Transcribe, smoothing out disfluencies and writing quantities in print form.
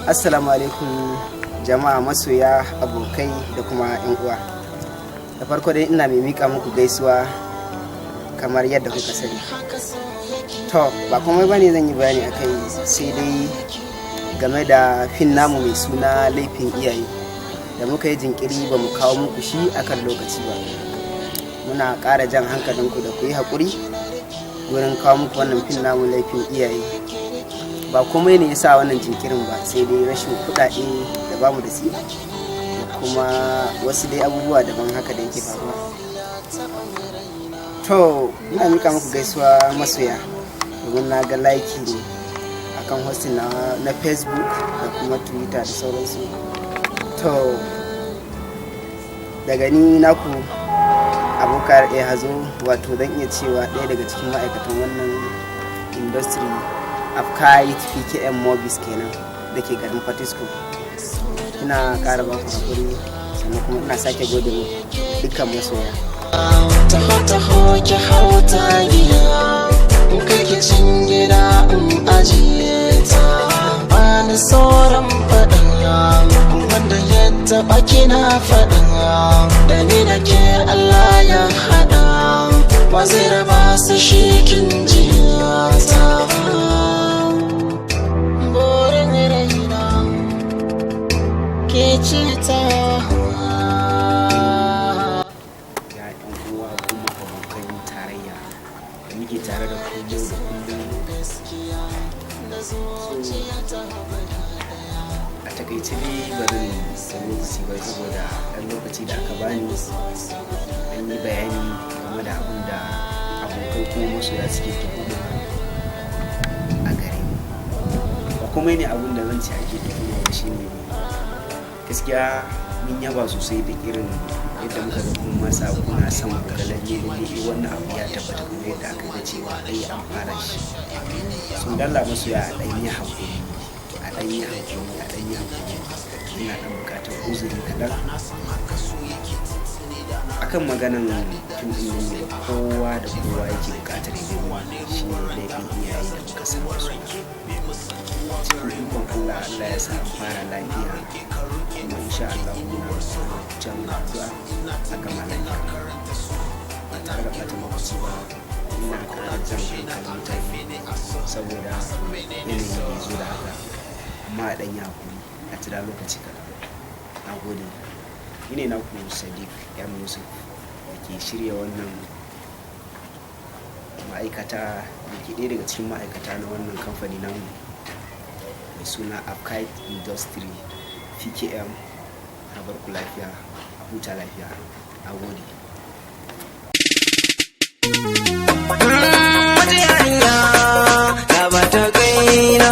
Assalamu alaikum jama'a masoya abokai da kuma yan uwa. Da farko dai ina mai mika muku gaisuwa kamar yadda kuka sani. To ba komai bane zan yi bayani akai sai dai game da fin namu mai suna Laifin Iyaye da muka yi jinkiri ba mu kawo muku shi akan lokaci ba. Muna ƙara jan hankalinku da ku yi haƙuri wurin kawo muku wannan fin namu Laifin Iyaye. Ba komai ne yasa wannan jinkirin ba sai dai rashin kuɗaɗe da bamu da su kuma wasu dai abubuwa daban haka da yake faruwa. To ina mika muku gaisuwa masoya domin na ga like ne akan hosting na Facebook da kuma Twitter da sauransu. To daga ni naku Abbakar Hazo, wato zan iya cewa ɗaya daga cikin ma'aikatan wannan industry Akan PKM Mobis kenan da ke garin Fatisko. Ina ƙara ba ku hakuri sannan kuma ina sake gode mu dukkan masoya. Taho ki hauta giya in kake cin gida in ajiye ta bani sauran faɗin wanda ya taɓa kina faɗin da ni da ke Allah ya haɗa ba zai raba su shi kin jiya ta. Ya ɗan uwa kuma abokan tarayya da muke tare da ku yau da kullum. A takaice dai barin da lokaci bai saboda ɗan lokaci da aka bani an yi bayani game da abin da abokai kuma masoya suke tuhuma a gare mu. Ba komai ne abin da zan ce ake tuhuma ba shi ne gaskiya mun yaba sosai da irin yadda muka ga kuma masa kuna son ga lalle wannan abu ya tabbata kuma yadda aka ga cewa ai an fara shi sun dalla masu ya dan yi hakuri ina dan bukatar uzuri kadan akan maganan tun din ne kowa da kowa yake bukatar girma shi ne laifin iyaye da muka samu su cikin ikon Allah ya sa fara lafiya kuma insha Allah muna can zuwa a gama lafiya ba tare da ɓata lokaci ba. Ina ƙara jan hankalin mutane saboda yanayi da ya zo da haka amma a ɗan yakuri a tira lokaci kaɗan. Na gode. Ni ne naku Sadiq yan Yusuf da ke shirya wannan ma'aikata da ke ɗaya daga cikin ma'aikata na wannan kamfani namu mai suna Akan Industry PKM. Na barku lafiya, a huta lafiya. Na gode. Wata yarinya ta bata kaina